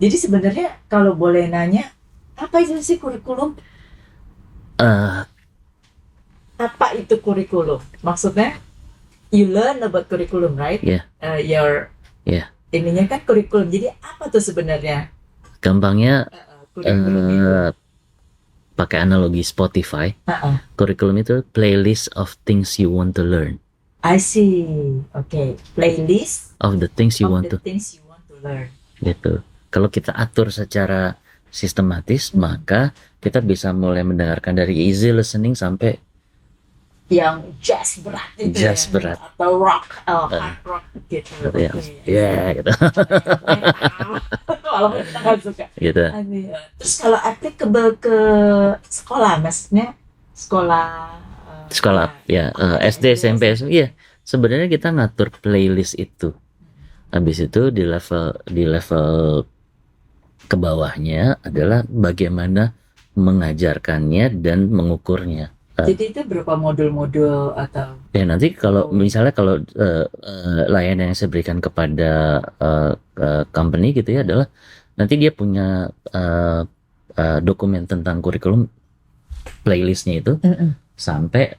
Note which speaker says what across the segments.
Speaker 1: Jadi sebenarnya kalau boleh nanya, apa itu sih kurikulum?
Speaker 2: Eh,
Speaker 1: Apa itu kurikulum? Maksudnya, you learn about curriculum, right?
Speaker 2: ya,
Speaker 1: Your
Speaker 2: ya.
Speaker 1: ininya kan kurikulum. Jadi apa tuh sebenarnya
Speaker 2: Gampangnya
Speaker 1: kurikulum itu?
Speaker 2: pakai analogi Spotify. Kurikulum itu playlist of things you want to learn,
Speaker 1: I see. Okay, playlist
Speaker 2: of the things you
Speaker 1: of
Speaker 2: want
Speaker 1: the
Speaker 2: to,
Speaker 1: things you want to learn.
Speaker 2: gitu. Kalau kita atur secara sistematis, maka kita bisa mulai mendengarkan dari easy listening sampai
Speaker 1: Yang jazz berat itu
Speaker 2: jazz
Speaker 1: ya,
Speaker 2: berat.
Speaker 1: atau rock, hard rock gitu.
Speaker 2: Ya,
Speaker 1: Oke.
Speaker 2: gitu.
Speaker 1: Walaupun kita nggak suka.
Speaker 2: Gitu.
Speaker 1: Terus kalau applicable ke sekolah, maksudnya sekolah
Speaker 2: Sekolah ya, SD, SMP, iya. Sebenarnya kita ngatur playlist itu. Habis itu di level ke bawahnya adalah bagaimana mengajarkannya dan mengukurnya.
Speaker 1: Jadi itu berapa modul-modul atau?
Speaker 2: Ya nanti kalau misalnya kalau layanan yang saya berikan kepada company gitu ya adalah nanti dia punya dokumen tentang kurikulum playlistnya itu sampai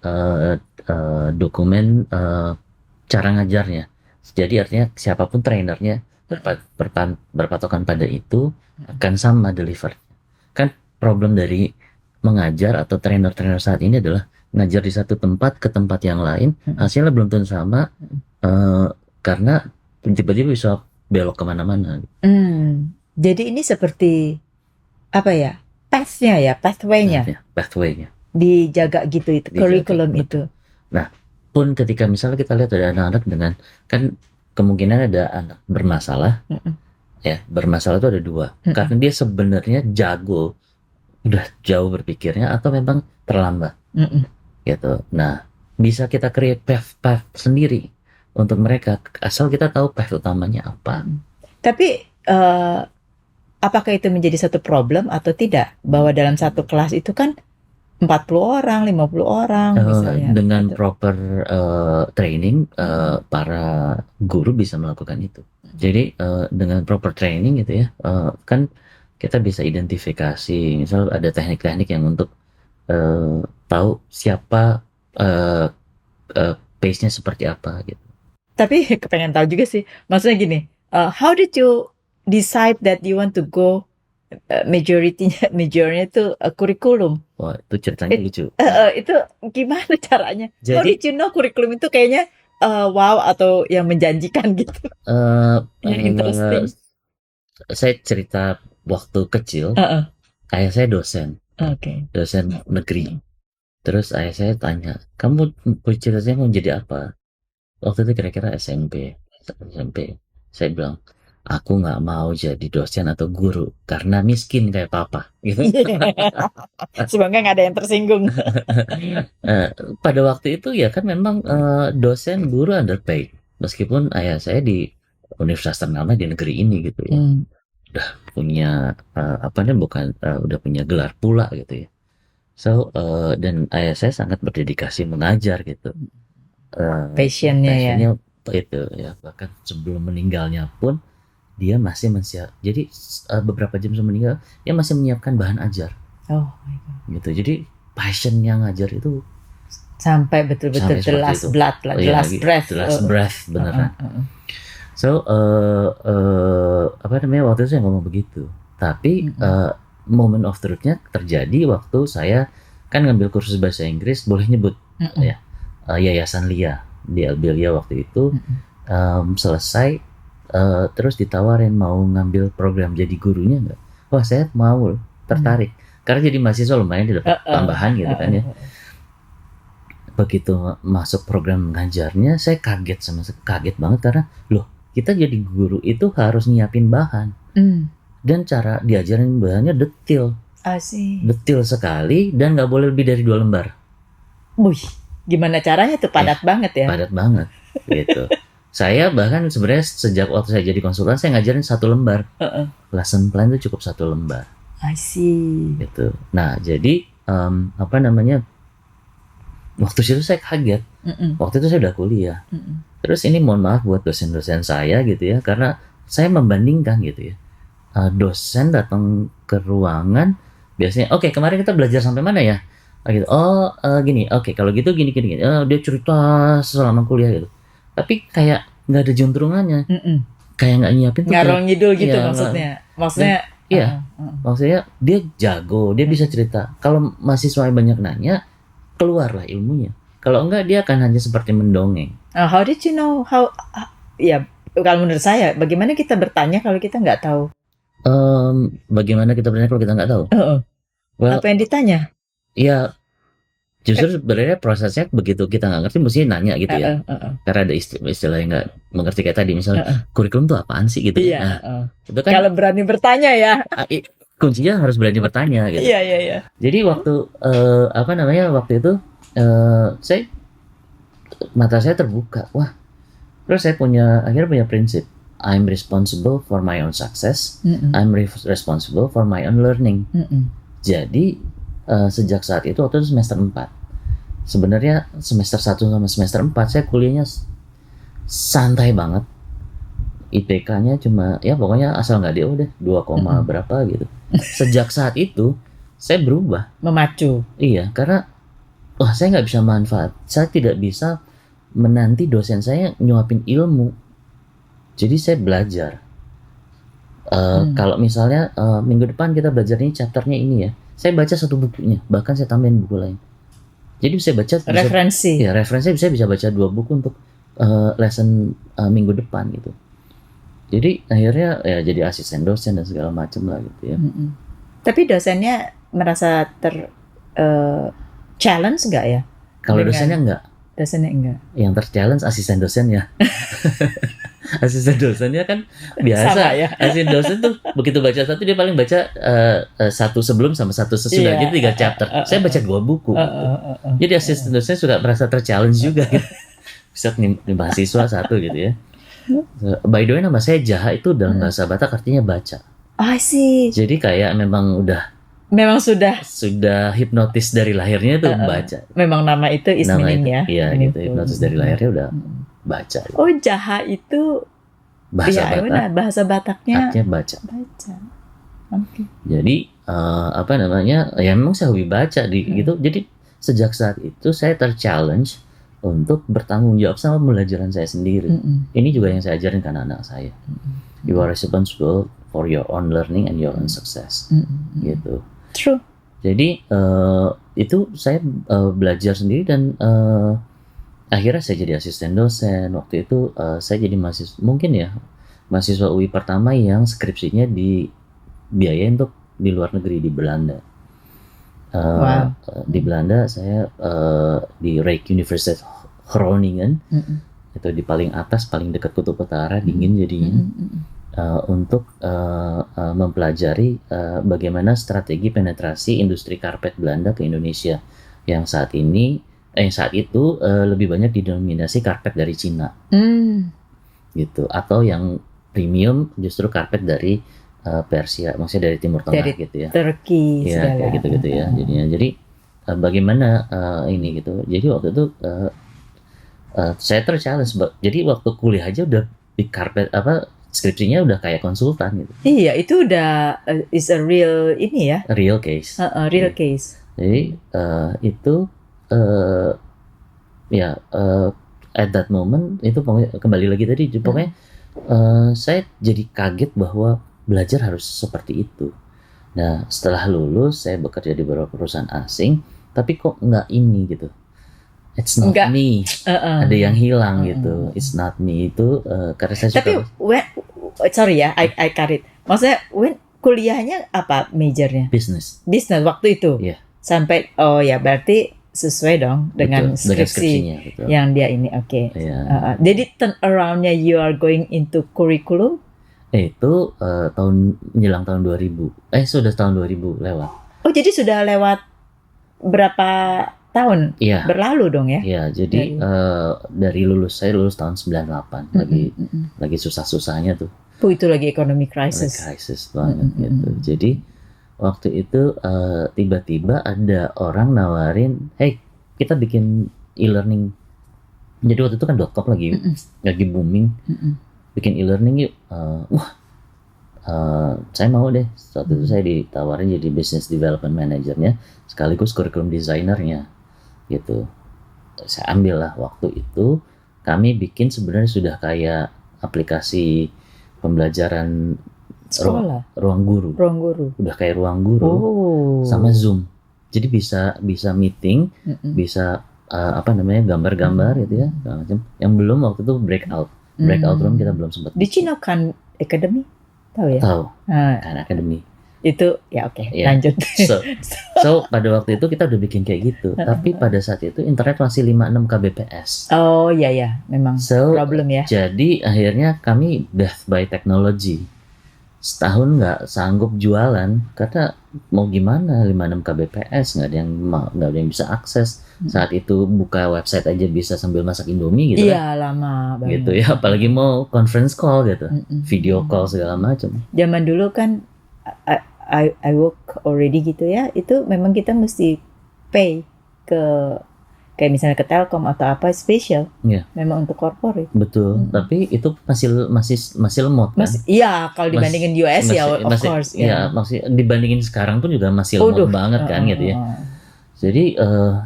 Speaker 2: dokumen cara ngajarnya. Jadi artinya siapapun trainernya berpatokan pada itu akan sama deliver. Kan problem dari mengajar atau trainer-trainer saat ini adalah ngajar di satu tempat ke tempat yang lain, hasilnya belum tentu sama, karena tiba-tiba bisa belok kemana-mana.
Speaker 1: Jadi ini seperti apa ya, pathway-nya dijaga gitu, itu kurikulum itu.
Speaker 2: Nah, pun ketika misalnya kita lihat ada anak-anak dengan, kan kemungkinan ada anak bermasalah, ya bermasalah itu ada dua, karena dia sebenarnya jago, udah jauh berpikirnya, atau memang terlambat, gitu. Nah, bisa kita create path sendiri untuk mereka, asal kita tahu path utamanya apa.
Speaker 1: Tapi apakah itu menjadi satu problem atau tidak? Bahwa dalam satu kelas itu kan 40 orang, 50 orang misalnya.
Speaker 2: Dengan proper training, para guru bisa melakukan itu. Jadi dengan proper training gitu ya, kan kita bisa identifikasi, misal ada teknik-teknik yang untuk tahu siapa pace-nya seperti apa gitu.
Speaker 1: Tapi kepengen tahu juga sih, maksudnya gini, how did you decide that you want to go majornya itu kurikulum?
Speaker 2: Wah, itu ceritanya lucu.
Speaker 1: Itu gimana caranya? How
Speaker 2: Jadi
Speaker 1: did you know kurikulum itu kayaknya wow atau yang menjanjikan gitu? Yang interesting.
Speaker 2: Saya cerita waktu kecil, ayah saya dosen negeri. Terus ayah saya tanya, kamu cita-citanya mau jadi apa? Waktu itu kira-kira SMP. Saya bilang, aku nggak mau jadi dosen atau guru karena miskin kayak papa. Gitu.
Speaker 1: Semoga nggak ada yang tersinggung.
Speaker 2: Pada waktu itu ya kan memang dosen guru underpaid. Meskipun ayah saya di universitas ternama di negeri ini gitu ya. Udah punya udah punya gelar pula gitu ya. So dan ayah saya sangat berdedikasi mengajar gitu. Passionnya itu ya, bahkan sebelum meninggalnya pun dia masih jadi beberapa jam sebelum meninggal dia masih menyiapkan bahan ajar. Gitu. Jadi passionnya ngajar itu
Speaker 1: sampai betul-betul the last breath
Speaker 2: beneran. So waktu itu saya ngomong begitu, tapi moment of truth-nya terjadi waktu saya kan ngambil kursus bahasa Inggris, boleh nyebut ya, Yayasan Lia di Albelia waktu itu. Selesai terus ditawarin mau ngambil program jadi gurunya nggak? Wah, saya mau, tertarik karena jadi mahasiswa lumayan didapat tambahan gitu kan ya. Begitu masuk program mengajarnya saya kaget banget karena loh, kita jadi guru itu harus nyiapin bahan dan cara diajarin bahannya detail sekali dan nggak boleh lebih dari 2 lembar.
Speaker 1: Gimana caranya tuh? Padat banget ya?
Speaker 2: Padat banget gitu. Saya bahkan sebenarnya sejak waktu saya jadi konsultan saya ngajarin 1 lembar. Lesson plan itu cukup 1 lembar.
Speaker 1: I see.
Speaker 2: Gitu. Nah, jadi Waktu itu saya kaget. Waktu itu saya udah kuliah. Terus ini mohon maaf buat dosen-dosen saya gitu ya, karena saya membandingkan gitu ya. Dosen datang ke ruangan biasanya, oke, kemarin kita belajar sampai mana ya? Gitu. Gini, oke, kalau gitu gini. Dia cerita selama kuliah gitu. Tapi kayak nggak ada juntrungannya, kayak nggak nyiapin tuh.
Speaker 1: Ngarang ngidul gitu
Speaker 2: Iya,
Speaker 1: maksudnya.
Speaker 2: Iya, maksudnya dia jago, dia bisa cerita. Kalau mahasiswa banyak nanya, keluarlah ilmunya. Kalau enggak, dia akan hanya seperti mendongeng.
Speaker 1: How did you know? Ya, kalau menurut saya, bagaimana kita bertanya kalau kita nggak tahu?
Speaker 2: Bagaimana kita bertanya kalau kita nggak tahu? Well,
Speaker 1: apa yang ditanya?
Speaker 2: Ya, justru sebenarnya prosesnya begitu kita nggak ngerti, mesti nanya gitu ya. Karena ada istilah yang nggak mengerti kayak tadi, misalnya kurikulum itu apaan sih gitu. Itu kan
Speaker 1: kalau berani bertanya ya.
Speaker 2: Kuncinya harus berani bertanya gitu.
Speaker 1: Iya.
Speaker 2: Jadi waktu waktu itu mata saya terbuka. Wah, terus saya akhirnya punya prinsip. I'm responsible for my own success. I'm responsible for my own learning. Jadi sejak saat itu, waktu itu semester 4. Sebenarnya semester 1 sama semester 4 saya kuliahnya santai banget. IPK-nya cuma ya pokoknya asal nggak DO deh 2, berapa gitu. Sejak saat itu saya berubah.
Speaker 1: Memacu.
Speaker 2: Iya, karena saya nggak bisa manfaat. Saya tidak bisa menanti dosen saya nyuapin ilmu. Jadi saya belajar. Kalau misalnya minggu depan kita belajar ini chapternya ini ya, saya baca satu bukunya, bahkan saya tambahin buku lain. Jadi saya baca
Speaker 1: referensi.
Speaker 2: Ya, referensi bisa baca 2 buku untuk lesson minggu depan gitu. Jadi akhirnya ya jadi asisten dosen dan segala macam lah gitu ya.
Speaker 1: Tapi dosennya merasa challenge nggak ya?
Speaker 2: Kalau dosennya enggak.
Speaker 1: Dosennya enggak.
Speaker 2: Yang ter-challenge asisten dosennya. Asisten dosennya kan biasa.
Speaker 1: Sama, ya?
Speaker 2: Asisten dosen tuh begitu baca satu dia paling baca satu sebelum sama satu sesudah. Jadi 3 chapter. Saya baca 2 buku. Jadi asisten dosen sudah merasa ter-challenge juga. Bisa nih mahasiswa satu gitu ya. By the way, nama saya Jaha itu dalam bahasa Batak artinya baca.
Speaker 1: I see.
Speaker 2: Jadi kayak memang sudah hipnotis dari lahirnya itu baca.
Speaker 1: Memang nama itu is meaning ya.
Speaker 2: Iya gitu, hipnotis dari lahirnya udah baca.
Speaker 1: Oh, Jaha itu
Speaker 2: bahasa Batak.
Speaker 1: Bahasa Bataknya
Speaker 2: artinya baca.
Speaker 1: Okay.
Speaker 2: Jadi ya memang saya hobi baca gitu. Jadi sejak saat itu saya ter-challenge untuk bertanggung jawab sama pembelajaran saya sendiri. Ini juga yang saya ajarin ke anak-anak saya. You are responsible for your own learning and your own success. Gitu.
Speaker 1: True.
Speaker 2: Jadi itu saya belajar sendiri dan akhirnya saya jadi asisten dosen. Waktu itu saya jadi mahasiswa UI pertama yang skripsinya dibiayain untuk di luar negeri, di Belanda. Di Belanda saya di Rijks Universiteit Groningen, itu di paling atas, paling dekat kutub utara, dingin jadinya. Untuk mempelajari bagaimana strategi penetrasi industri karpet Belanda ke Indonesia yang saat itu lebih banyak didominasi karpet dari Cina, gitu, atau yang premium justru karpet dari Persia, maksudnya dari Timur Tengah dari gitu ya,
Speaker 1: Turki,
Speaker 2: ya kayak gitu ya. Jadinya jadi bagaimana ini gitu. Jadi waktu itu saya ter-challenge. Jadi waktu kuliah aja udah di karpet skripsinya udah kayak konsultan gitu. Iya, itu udah
Speaker 1: is a real ini ya.
Speaker 2: Real case.
Speaker 1: Real case.
Speaker 2: Jadi itu at that moment itu pokoknya kembali lagi tadi pokoknya saya jadi kaget bahwa belajar harus seperti itu. Nah, setelah lulus saya bekerja di beberapa perusahaan asing, tapi kok nggak ini gitu. It's not me. Ada yang hilang gitu. It's not me itu karena saya suka.
Speaker 1: Tapi sorry ya, I cut it. Maksudnya kuliahnya apa majornya?
Speaker 2: Business
Speaker 1: waktu itu.
Speaker 2: Yeah.
Speaker 1: Sampai berarti sesuai dong dengan skripsi yang dia ini. Oke.
Speaker 2: Yeah.
Speaker 1: Jadi turn around-nya you are going into curriculum?
Speaker 2: Itu menjelang tahun 2000. Sudah tahun 2000 lewat. Oh,
Speaker 1: jadi sudah lewat berapa tahun berlalu dong ya?
Speaker 2: Iya, jadi dari saya lulus tahun 98, lagi susah-susahnya tuh.
Speaker 1: Itu lagi economic crisis.
Speaker 2: Crisis banget gitu. Jadi waktu itu tiba-tiba ada orang nawarin, hey kita bikin e-learning. Jadi waktu itu kan .com lagi booming. Bikin e-learning yuk. Saya mau deh. Waktu itu saya ditawarin jadi business development manajernya sekaligus curriculum designernya gitu. Saya ambil lah waktu itu. Kami bikin sebenarnya sudah kayak aplikasi pembelajaran
Speaker 1: Sekolah.
Speaker 2: ruang guru. Udah kayak ruang guru sama Zoom. Jadi bisa meeting, bisa gambar-gambar gitu ya, macam. Yang belum waktu itu breakout room kita belum sempat.
Speaker 1: Di Cina kan Academy, tahu ya?
Speaker 2: Tahu. Kan Academy.
Speaker 1: Itu ya oke, lanjut.
Speaker 2: So pada waktu itu kita udah bikin kayak gitu. Tapi pada saat itu internet masih 5-6 kbps.
Speaker 1: Oh iya, memang problem ya.
Speaker 2: Jadi akhirnya kami death by technology. Setahun nggak sanggup jualan karena mau gimana 5-6 kbps, nggak ada yang bisa akses. Saat itu buka website aja bisa sambil masak Indomie gitu.
Speaker 1: Iya, lama banget.
Speaker 2: Gitu ya, apalagi mau conference call gitu, video call segala macam.
Speaker 1: Zaman dulu kan I work already gitu ya, itu memang kita mesti pay ke kayak misalnya ke Telkom atau apa spesial, memang untuk corporate.
Speaker 2: Betul, tapi itu masih lemot kan?
Speaker 1: Iya, kalau dibandingin US ya, of course.
Speaker 2: Iya, dibandingin sekarang pun juga masih lemot banget kan gitu ya. Jadi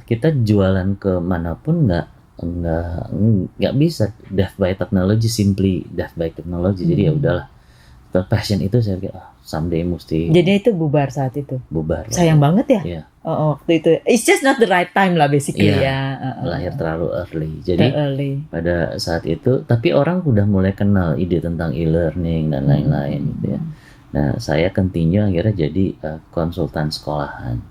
Speaker 2: kita jualan ke manapun nggak bisa death by technology, simply death by technology. Jadi ya udahlah, passion itu saya pikir someday mesti.
Speaker 1: Jadi itu bubar saat itu.
Speaker 2: Bubar.
Speaker 1: Sayang banget ya.
Speaker 2: Iya.
Speaker 1: Waktu itu, it's just not the right time lah basically ya.
Speaker 2: Lahir terlalu early. Jadi pada saat itu, tapi orang udah mulai kenal ide tentang e-learning dan lain-lain gitu ya. Nah saya continue akhirnya jadi konsultan sekolahan.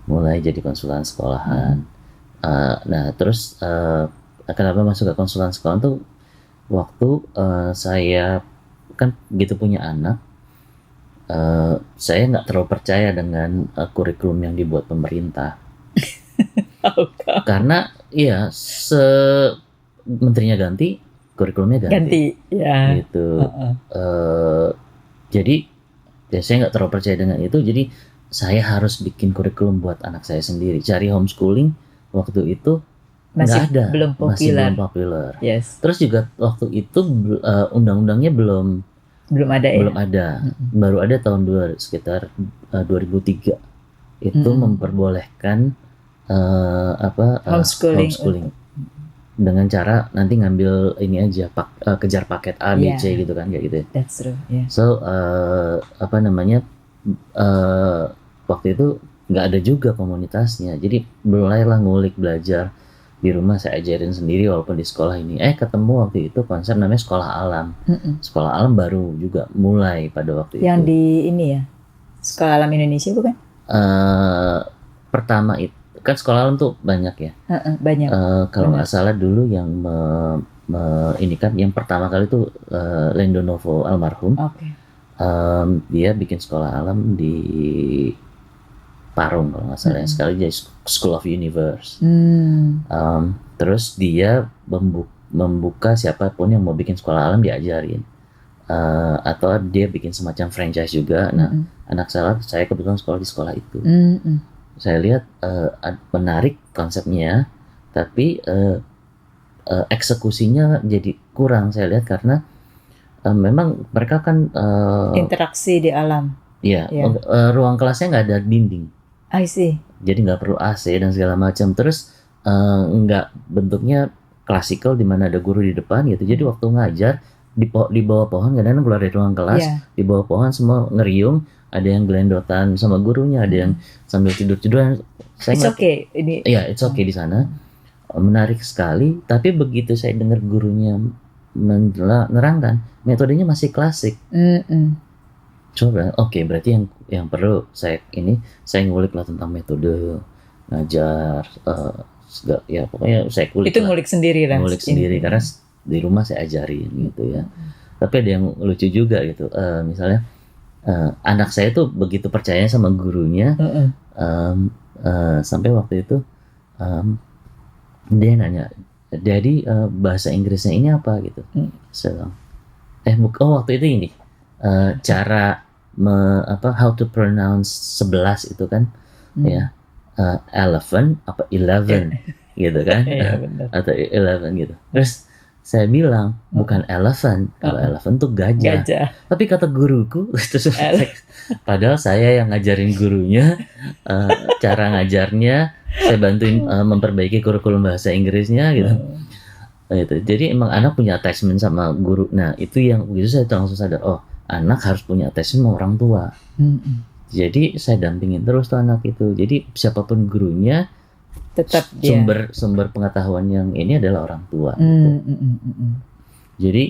Speaker 2: Mulai jadi konsultan sekolahan. Nah terus kenapa masuk ke konsultan sekolahan tuh waktu saya kan begitu punya anak, saya nggak terlalu percaya dengan kurikulum yang dibuat pemerintah. Karena ya menterinya ganti, kurikulumnya ganti
Speaker 1: ya.
Speaker 2: Gitu. Jadi ya saya nggak terlalu percaya dengan itu. Jadi saya harus bikin kurikulum buat anak saya sendiri. Cari homeschooling waktu itu nggak ada, masih belum populer.
Speaker 1: Yes.
Speaker 2: Terus juga waktu itu undang-undangnya belum ada. Baru ada tahun sekitar 2003 itu memperbolehkan homeschooling dengan cara nanti ngambil ini aja kejar paket A B C gitu kan, kayak gitu ya.
Speaker 1: That's true. Yeah.
Speaker 2: So waktu itu nggak ada juga komunitasnya, jadi mulailah ngulik belajar di rumah. Saya ajarin sendiri walaupun di sekolah ini ketemu waktu itu konsep namanya sekolah alam. Sekolah alam baru juga mulai pada waktu
Speaker 1: yang
Speaker 2: itu.
Speaker 1: Yang di ini ya, Sekolah Alam Indonesia bukan?
Speaker 2: Pertama itu kan sekolah alam tuh banyak ya.
Speaker 1: Banyak.
Speaker 2: Kalau nggak salah dulu yang ini kan yang pertama kali itu Lendo Novo almarhum.
Speaker 1: Okay.
Speaker 2: Dia bikin sekolah alam di Parung kalau nggak salah, sekali jadi School of Universe. Terus dia membuka siapapun yang mau bikin sekolah alam diajarin, atau dia bikin semacam franchise juga. Nah, anak saya kebetulan sekolah di sekolah itu. Saya lihat menarik konsepnya, tapi eksekusinya jadi kurang saya lihat karena memang mereka kan
Speaker 1: interaksi di alam.
Speaker 2: Iya, ruang kelasnya nggak ada dinding.
Speaker 1: I see.
Speaker 2: Jadi nggak perlu AC dan segala macam. Terus nggak bentuknya klasikal di mana ada guru di depan gitu. Jadi waktu ngajar di bawah pohon, kadang-kadang keluar dari ruang kelas, di bawah pohon semua ngeriung. Ada yang gelendotan sama gurunya, ada yang sambil tidur-tiduran.
Speaker 1: It's okay.
Speaker 2: It's okay di sana. Menarik sekali. Tapi begitu saya dengar gurunya menerangkan, metodenya masih klasik. Coba, berarti yang perlu saya ngulik lah tentang metode ngajar, pokoknya saya kulik.
Speaker 1: Itu ngulik sendiri lah.
Speaker 2: Ngulik sendiri karena di rumah saya ajarin gitu ya. Tapi ada yang lucu juga gitu, misalnya anak saya tuh begitu percaya sama gurunya, sampai waktu itu dia nanya, "Daddy, bahasa Inggrisnya ini apa?" gitu. Waktu itu ini cara how to pronounce 11 itu kan, ya. 11 apa 11 gitu kan, atau 11 gitu. Terus saya bilang bukan elephant, kalau elephant tuh gajah. Tapi kata guruku, padahal saya yang ngajarin gurunya, cara ngajarnya, saya bantuin memperbaiki kurikulum bahasa Inggrisnya gitu. Gitu. Jadi emang anak punya attachment sama guru. Nah itu yang begitu saya langsung sadar, oh anak harus punya attachment sama orang tua. Jadi saya dampingin terus tuh anak itu. Jadi siapapun gurunya, tetap sumber pengetahuan yang ini adalah orang tua. Gitu. Jadi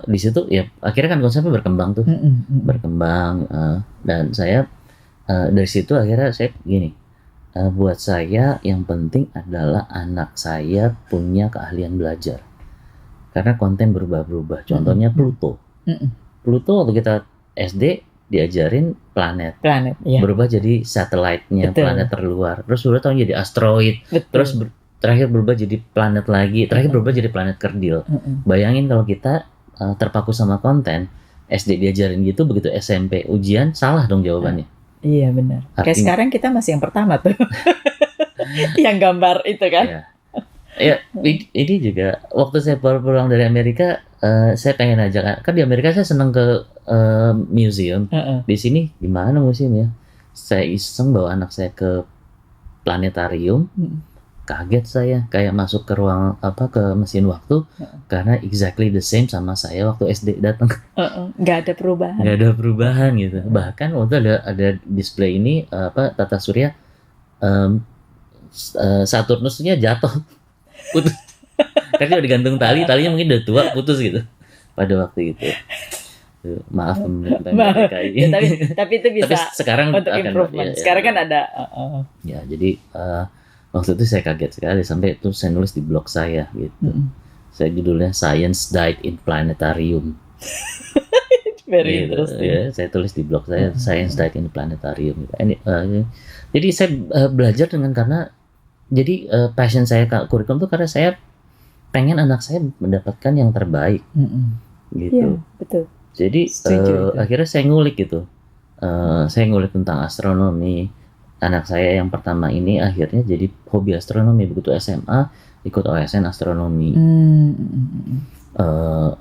Speaker 2: di situ ya akhirnya kan konsepnya berkembang tuh, berkembang dan saya dari situ akhirnya saya gini, buat saya yang penting adalah anak saya punya keahlian belajar. Karena konten berubah-ubah. Contohnya Pluto. Pluto waktu kita SD diajarin planet ya. Berubah jadi satelitnya, planet terluar, terus udah tahun jadi asteroid, terus terakhir berubah jadi planet lagi, terakhir berubah jadi planet kerdil. Bayangin kalau kita terpaku sama konten, SD diajarin gitu, begitu SMP ujian salah dong jawabannya.
Speaker 1: Iya benar. Kayak sekarang kita masih yang pertama tuh, yang gambar itu kan.
Speaker 2: Ya, ini juga waktu saya pulang dari Amerika, saya pengen ajak, kan di Amerika saya seneng ke museum. Di sini gimana museum ya? Saya iseng bawa anak saya ke planetarium. Kaget saya, kayak masuk ke ruang ke mesin waktu, karena exactly the same sama saya waktu SD datang.
Speaker 1: Nggak ada perubahan.
Speaker 2: Nggak ada perubahan gitu. Bahkan waktu ada display ini tata surya, Saturnusnya jatuh, putus. Karena udah digantung talinya mungkin udah tua, putus gitu pada waktu itu. Maaf mereka ini.
Speaker 1: Tapi itu bisa.
Speaker 2: Tapi sekarang
Speaker 1: untuk improvement. Sekarang kan ada.
Speaker 2: Ya jadi waktu itu saya kaget sekali sampai itu saya nulis di blog saya gitu. Saya judulnya Science Died in Planetarium.
Speaker 1: Very interesting.
Speaker 2: Ya, saya tulis di blog saya Science Died in Planetarium. Jadi saya belajar karena jadi passion saya ke kurikulum itu karena saya pengen anak saya mendapatkan yang terbaik. Gitu.
Speaker 1: Iya, betul.
Speaker 2: Jadi akhirnya saya ngulik gitu. Saya ngulik tentang astronomi. Anak saya yang pertama ini akhirnya jadi hobi astronomi. Begitu SMA ikut OSN astronomi.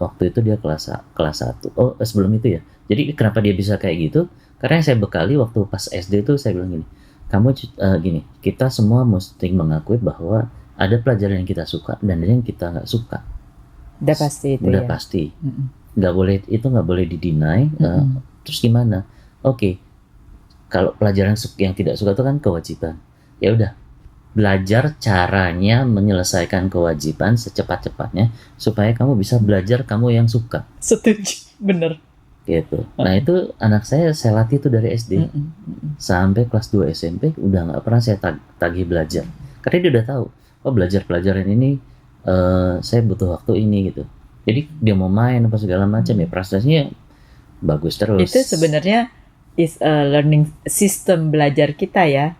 Speaker 2: Waktu itu dia kelas 1. Oh, sebelum itu ya. Jadi kenapa dia bisa kayak gitu? Karena yang saya bekali waktu pas SD itu saya bilang gini, kamu gini, kita semua mesti mengakui bahwa ada pelajaran yang kita suka dan ada yang kita nggak suka.
Speaker 1: Udah pasti itu.
Speaker 2: Udah pasti. Nggak boleh didinai. Terus gimana? Oke. Kalau pelajaran yang tidak suka itu kan kewajiban. Ya udah, belajar caranya menyelesaikan kewajiban secepat-cepatnya supaya kamu bisa belajar kamu yang suka.
Speaker 1: Setuju, bener.
Speaker 2: Gitu. Nah itu anak saya latih itu dari SD sampai kelas 2 SMP udah nggak pernah saya tagih belajar. Karena dia udah tahu, oh belajar pelajaran ini saya butuh waktu ini gitu. Jadi dia mau main apa segala macam ya prestasinya bagus terus.
Speaker 1: Itu sebenarnya is a learning system belajar kita ya.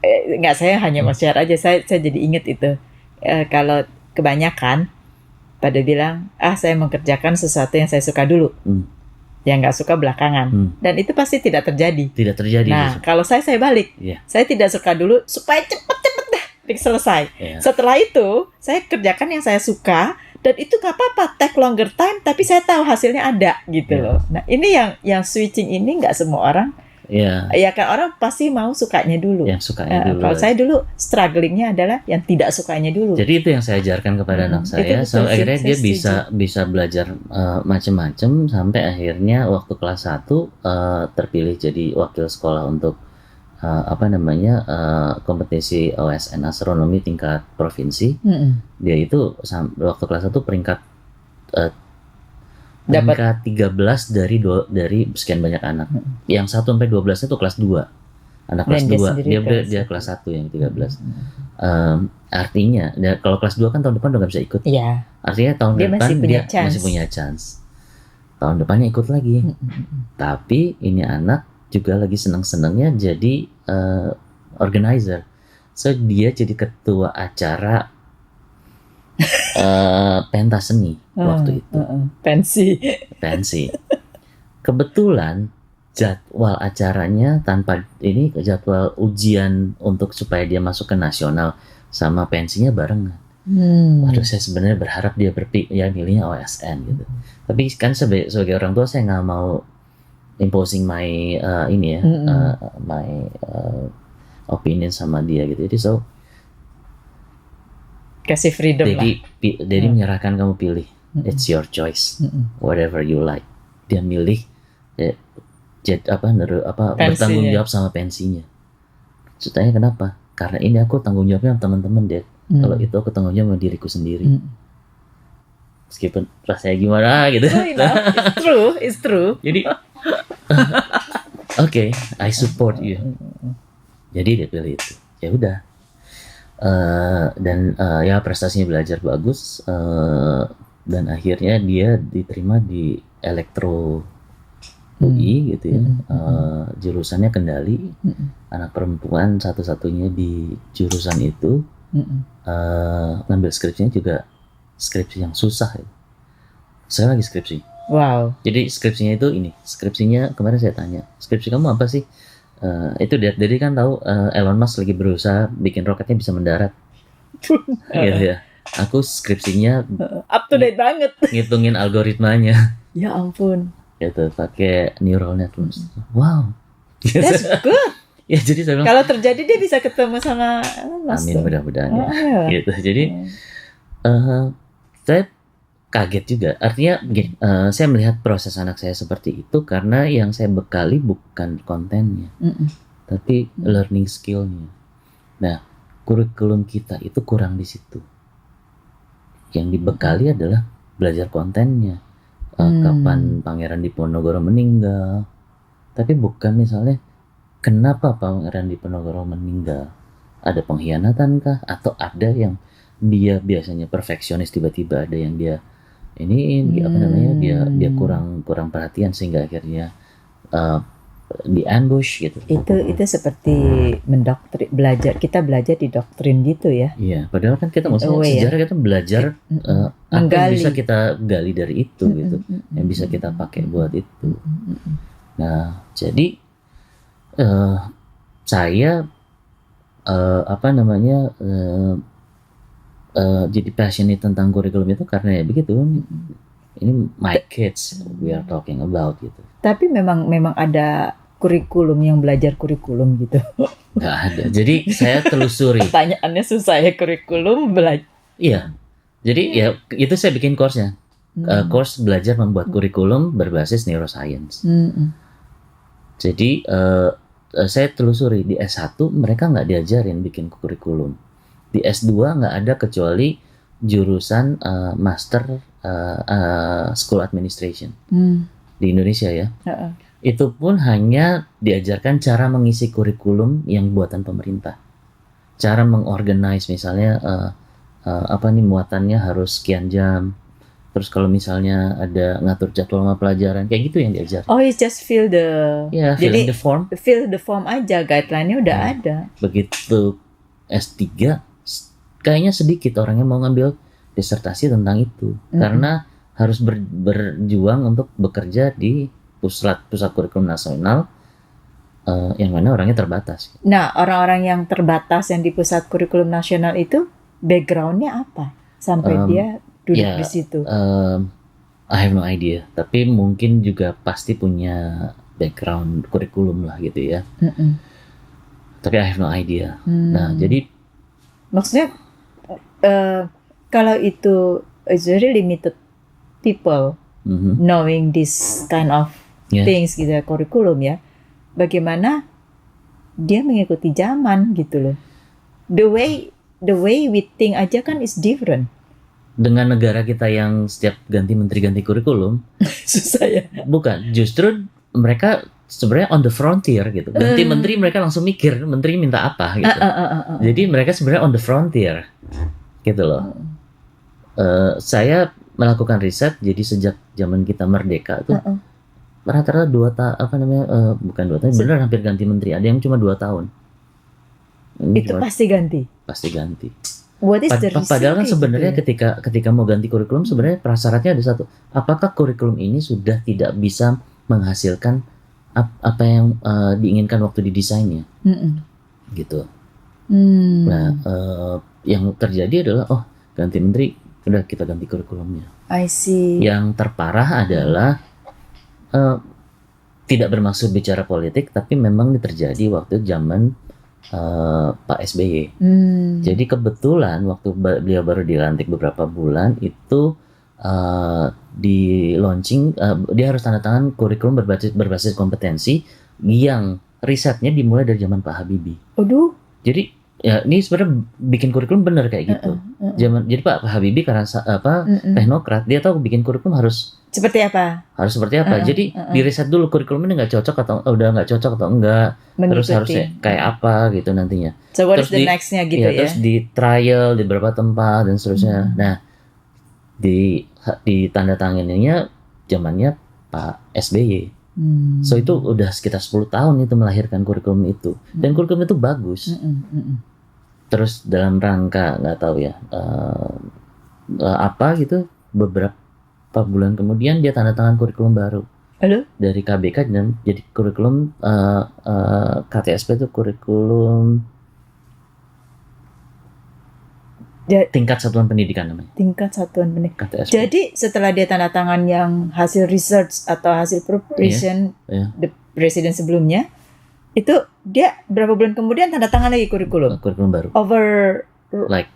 Speaker 1: Nggak, saya hanya mau share aja, saya jadi inget itu. Kalau kebanyakan pada bilang, saya mengerjakan sesuatu yang saya suka dulu, yang nggak suka belakangan, dan itu pasti tidak terjadi.
Speaker 2: Tidak terjadi.
Speaker 1: Nah, kalau saya balik, saya tidak suka dulu supaya cepet-cepet dah selesai. Setelah itu, saya kerjakan yang saya suka, dan itu nggak apa-apa, take longer time, tapi saya tahu hasilnya ada gitu loh. Nah, ini yang switching ini nggak semua orang. Ya kan, orang pasti mau sukanya dulu.
Speaker 2: Yang sukanya dulu.
Speaker 1: Kalau saya dulu strugglingnya adalah yang tidak sukanya dulu.
Speaker 2: Jadi itu yang saya ajarkan kepada anak saya. So, akhirnya dia bisa belajar macam-macam sampai akhirnya waktu kelas 1 terpilih jadi wakil sekolah untuk kompetisi OSN astronomi tingkat provinsi. Dia itu waktu kelas 1 peringkat 13 dari sekian banyak anak. Yang 1 sampai 12 itu kelas 2. Anak kelas 2. Dia kelas 1 yang 13. Artinya kalau kelas 2 kan tahun depan udah gak bisa ikut.
Speaker 1: Iya.
Speaker 2: Artinya tahun depan dia masih punya chance. Tahun depannya ikut lagi. Tapi ini anak juga lagi senang-senangnya jadi organizer. So dia jadi ketua acara pentas seni waktu itu.
Speaker 1: Pensi.
Speaker 2: Kebetulan jadwal acaranya tanpa ini jadwal ujian untuk supaya dia masuk ke nasional sama pensinya barengan. Waduh, saya sebenarnya berharap dia milihnya OSN gitu. Tapi kan sebagai orang tua saya nggak mau imposing my my opinion sama dia gitu. Jadi
Speaker 1: kasih freedom lah.
Speaker 2: Jadi menyerahkan kamu pilih. It's your choice. Whatever you like. Dia milih bertanggung jawab sama pensinya. Ceritanya kenapa? Karena ini aku tanggung jawabnya sama teman-teman deh. Kalau itu aku tanggung jawab sama diriku sendiri. Meskipun rasanya gimana gitu.
Speaker 1: It's true.
Speaker 2: Jadi okay, I support you. Jadi dia pilih itu. Ya udah. Dan ya prestasinya belajar bagus. Dan akhirnya dia diterima di Elektro UI gitu ya. Jurusannya kendali. Anak perempuan satu-satunya di jurusan itu. Ngambil skripsinya juga skripsi yang susah ya. Saya lagi skripsi.
Speaker 1: Wow.
Speaker 2: Jadi skripsinya itu skripsinya kemarin saya tanya, skripsi kamu apa sih? Itu jadi kan tahu Elon Musk lagi berusaha bikin roketnya bisa mendarat. Gitu ya. Aku skripsinya
Speaker 1: up to date banget.
Speaker 2: Ngitungin algoritmanya.
Speaker 1: Ya ampun.
Speaker 2: Gitu, pakai neural networks. Wow.
Speaker 1: That's good.
Speaker 2: Ya jadi saya bilang,
Speaker 1: kalau terjadi dia bisa ketemu sama Mas.
Speaker 2: Amin mudah-mudahan ya. Gitu. Jadi saya kaget juga. Artinya saya melihat proses anak saya seperti itu karena yang saya bekali bukan kontennya, tapi learning skillnya. Nah, kurikulum kita itu kurang di situ. Yang dibekali adalah belajar kontennya. Kapan Pangeran Diponegoro meninggal, tapi bukan misalnya kenapa Pangeran Diponegoro meninggal? Ada pengkhianatan kah? Atau ada yang dia biasanya perfeksionis tiba-tiba ada yang dia dia kurang perhatian sehingga akhirnya di ambush gitu.
Speaker 1: Itu seperti kita belajar di doktrin gitu ya.
Speaker 2: Iya, padahal kan kita maksudnya sejarah kita belajar apa yang bisa kita gali dari itu gitu, yang bisa kita pakai buat itu. Nah, jadi saya jadi passionate tentang kurikulum itu karena ya begitu. Ini my kids we are talking about gitu.
Speaker 1: Tapi memang ada kurikulum yang belajar kurikulum gitu.
Speaker 2: Nggak ada. Jadi saya telusuri.
Speaker 1: Pertanyaannya susah ya, kurikulum belajar.
Speaker 2: Iya. Jadi ya itu saya bikin course-nya. Course belajar membuat kurikulum berbasis neuroscience. Jadi saya telusuri di S1 mereka nggak diajarin bikin kurikulum. Di S2 nggak ada kecuali jurusan Master School Administration di Indonesia ya. Itu pun hanya diajarkan cara mengisi kurikulum yang buatan pemerintah, cara mengorganize misalnya muatannya harus sekian jam. Terus kalau misalnya ada ngatur jadwal sama pelajaran kayak gitu yang diajar.
Speaker 1: Oh, it's just fill the fill the form aja, guideline-nya udah ada. Begitu
Speaker 2: S3 kayaknya sedikit orang yang mau ngambil disertasi tentang itu karena harus berjuang untuk bekerja di pusat kurikulum nasional yang mana orangnya terbatas.
Speaker 1: Nah, orang-orang yang terbatas yang di pusat kurikulum nasional itu background-nya apa sampai dia duduk di situ?
Speaker 2: I have no idea. Tapi mungkin juga pasti punya background kurikulum lah gitu ya. Tapi I have no idea. Nah, jadi
Speaker 1: maksudnya kalau itu is very limited people knowing this kind of things gitu ya, kurikulum ya. Bagaimana dia mengikuti zaman gitu loh. The way we think aja kan is different.
Speaker 2: Dengan negara kita yang setiap ganti menteri ganti kurikulum
Speaker 1: susah ya.
Speaker 2: Bukan, justru mereka sebenarnya on the frontier gitu. Ganti menteri mereka langsung mikir menteri minta apa gitu. Jadi mereka sebenarnya on the frontier gitu loh. Saya melakukan riset, jadi sejak zaman kita merdeka tuh rata-rata 2 tahun bukan 2 tahun, bener hampir ganti menteri. Ada yang cuma 2 tahun.
Speaker 1: Itu pasti ganti.
Speaker 2: Pasti ganti.
Speaker 1: Padahal
Speaker 2: kan sebenarnya ketika mau ganti kurikulum sebenarnya prasyaratnya ada satu. Apakah kurikulum ini sudah tidak bisa menghasilkan apa yang diinginkan waktu didesainnya, gitu. Nah, yang terjadi adalah ganti menteri, udah kita ganti kurikulumnya.
Speaker 1: I see.
Speaker 2: Yang terparah adalah tidak bermaksud bicara politik, tapi memang terjadi waktu zaman Pak SBY. Jadi kebetulan waktu beliau baru dilantik beberapa bulan itu di launching, dia harus tanda tangan kurikulum berbasis kompetensi yang risetnya dimulai dari zaman Pak Habibie.
Speaker 1: Aduh.
Speaker 2: Jadi ya ini sebenarnya bikin kurikulum bener kayak gitu. Jadi Pak Habibie karena teknokrat, dia tahu bikin kurikulum harus
Speaker 1: seperti apa.
Speaker 2: Jadi di riset dulu kurikulum ini nggak cocok atau udah nggak cocok atau enggak. Terus harusnya kayak apa gitu nantinya.
Speaker 1: So what is the next-nya gitu ya?
Speaker 2: Terus di trial di beberapa tempat dan seterusnya. Nah, di tanda tangannya zamannya Pak SBY. So itu udah sekitar 10 tahun itu melahirkan kurikulum itu. Dan kurikulum itu bagus. Terus dalam rangka nggak tahu ya apa gitu, beberapa bulan kemudian dia tanda tangan kurikulum baru.
Speaker 1: Halo?
Speaker 2: Dari KBK dan jadi kurikulum KTSP itu kurikulum tingkat satuan pendidikan namanya.
Speaker 1: Tingkat satuan pendidikan.
Speaker 2: KTSP.
Speaker 1: Jadi setelah dia tanda tangan yang hasil research atau hasil preparation the presiden sebelumnya, itu dia berapa bulan kemudian tanda tangan lagi kurikulum
Speaker 2: baru.
Speaker 1: Over
Speaker 2: like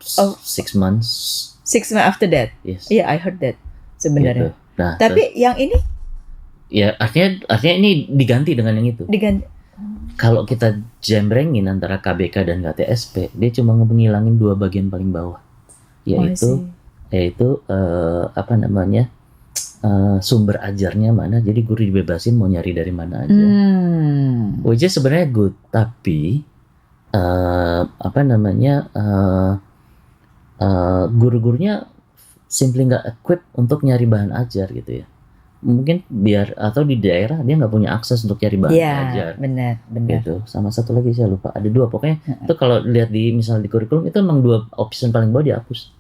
Speaker 2: 6 months.
Speaker 1: 6 months after that.
Speaker 2: Yes.
Speaker 1: Yeah, I heard that sebenarnya.
Speaker 2: Gitu. Nah,
Speaker 1: tapi yang ini
Speaker 2: ya artinya ini diganti dengan yang itu. Kalau kita jembrengin antara KBK dan KTSP, dia cuma ngilangin 2 bagian paling bawah, yaitu sumber ajarnya mana, jadi guru dibebasin mau nyari dari mana aja. Which is sebenarnya good, tapi guru-gurunya simply nggak equip untuk nyari bahan ajar gitu ya. Mungkin atau di daerah dia nggak punya akses untuk cari bahan ajar.
Speaker 1: Benar.
Speaker 2: Gitu. Sama satu lagi saya lupa, ada 2 pokoknya. Itu kalau lihat di kurikulum itu memang 2 option paling bawah dihapus,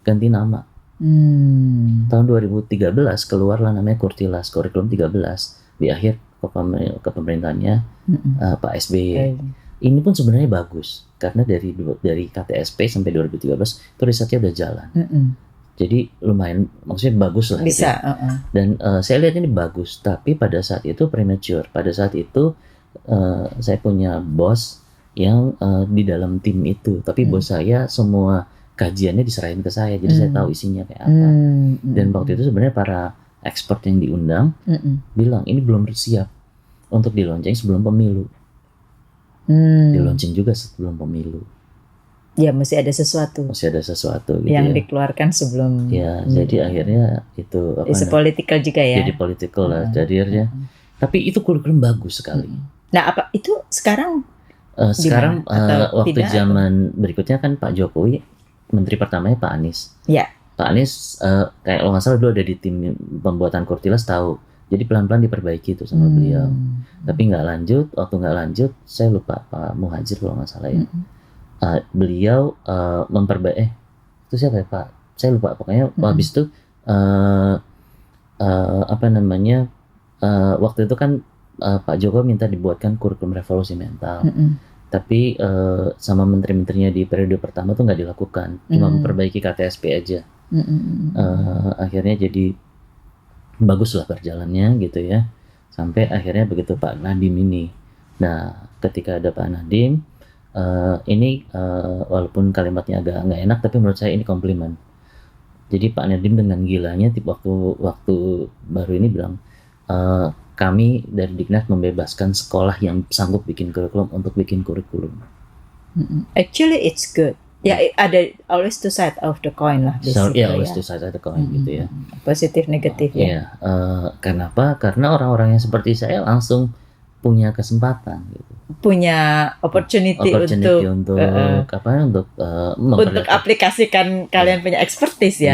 Speaker 2: ganti nama. Tahun 2013 keluarlah namanya Kurtilas, kurikulum 13 di akhir kepemerintahannya Pak SBY. Ini pun sebenarnya bagus karena dari KTSP sampai 2013 itu risetnya udah jalan. Jadi lumayan, maksudnya bagus lah.
Speaker 1: Bisa.
Speaker 2: Gitu. Dan saya lihat ini bagus, tapi pada saat itu premature. Pada saat itu saya punya bos yang di dalam tim itu, tapi bos saya semua kajiannya diserahin ke saya, jadi saya tahu isinya kayak apa. Dan waktu itu sebenarnya para expert yang diundang bilang ini belum siap untuk di launching sebelum pemilu. Di launching juga sebelum pemilu.
Speaker 1: Ya masih ada sesuatu
Speaker 2: gitu
Speaker 1: yang dikeluarkan sebelum.
Speaker 2: Ya jadi akhirnya itu
Speaker 1: political juga ya.
Speaker 2: Jadi political lah jadinya. Tapi itu kurikulum bagus sekali.
Speaker 1: Nah apa itu sekarang?
Speaker 2: Sekarang waktu zaman berikutnya kan Pak Jokowi, menteri pertamanya Pak Anies.
Speaker 1: Ya.
Speaker 2: Pak Anies kayak kalau nggak salah dulu ada di tim pembuatan Kurtilas tahu. Jadi pelan-pelan diperbaiki itu sama beliau. Tapi nggak lanjut, saya lupa Pak Muhadjir kalau nggak salah ya. Beliau memperbaiki itu siapa ya Pak? Saya lupa pokoknya. Habis itu waktu itu kan Pak Jokowi minta dibuatkan kurikulum revolusi mental. Tapi sama menteri-menterinya di periode pertama tuh nggak dilakukan, cuma memperbaiki KTSP aja. Akhirnya jadi bagus lah berjalannya gitu ya, sampai akhirnya begitu Pak Nadiem ini. Nah ketika ada Pak Nadiem ini walaupun kalimatnya agak nggak enak, tapi menurut saya ini komplimen. Jadi Pak Nadiem dengan gilanya waktu baru ini bilang kami dari Diknas membebaskan sekolah yang sanggup bikin kurikulum untuk bikin kurikulum.
Speaker 1: Actually it's good. Ya ada always two side of the coin lah.
Speaker 2: Always two side of the coin gitu ya.
Speaker 1: Positif negatif ya.
Speaker 2: Kenapa? Karena orang-orang yang seperti saya langsung punya kesempatan gitu.
Speaker 1: Punya opportunity untuk
Speaker 2: untuk aplikasikan
Speaker 1: kalian punya expertise ya.